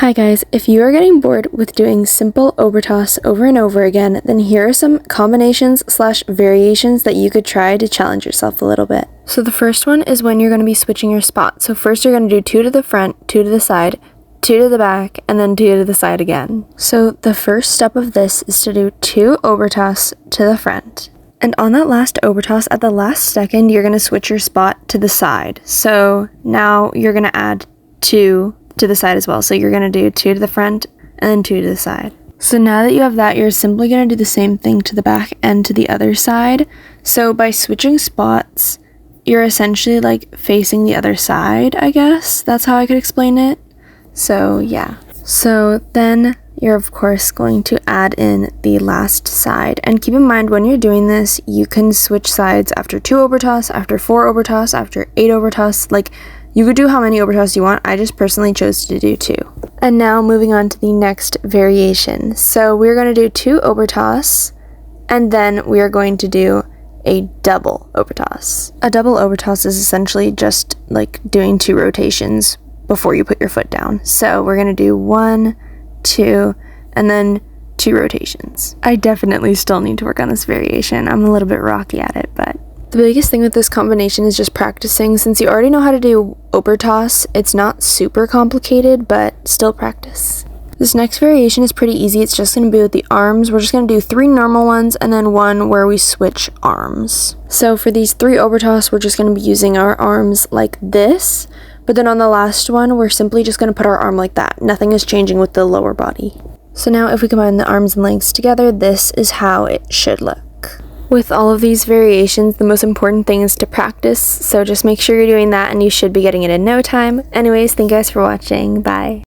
Hi guys, if you are getting bored with doing simple Obertas over and over again, then here are some combinations / variations that you could try to challenge yourself a little bit. So the first one is when you're going to be switching your spot. So first you're going to do 2 to the front, 2 to the side, 2 to the back, and then 2 to the side again. So the first step of this is to do 2 Obertas to the front. And on that last Obertas, at the last second, you're going to switch your spot to the side. So now you're going to add 2 to the side as well. So you're going to do 2 to the front and then 2 to the side. So now that you have that, you're simply going to do the same thing to the back and to the other side. So by switching spots, you're essentially like facing the other side, I guess. That's how I could explain it. So yeah. So then you're of course going to add in the last side. And keep in mind when you're doing this, you can switch sides after 2 Obertas, after 4 Obertas, after 8 Obertas. Like, you could do how many Obertas you want. I just personally chose to do 2. And now moving on to the next variation. So we're going to do 2 Obertas, and then we are going to do a double Obertas. A double Obertas is essentially just like doing 2 rotations before you put your foot down. So we're going to do 1, 2, and then 2 rotations. I definitely still need to work on this variation. I'm a little bit rocky at it, but the biggest thing with this combination is just practicing. Since you already know how to do Obertas, it's not super complicated, but still practice. This next variation is pretty easy. It's just going to be with the arms. We're just going to do 3 normal ones and then 1 where we switch arms. So for these 3 Obertas, we're just going to be using our arms like this. But then on the last one, we're simply just going to put our arm like that. Nothing is changing with the lower body. So now if we combine the arms and legs together, this is how it should look. With all of these variations, the most important thing is to practice, so just make sure you're doing that and you should be getting it in no time. Anyways, thank you guys for watching. Bye.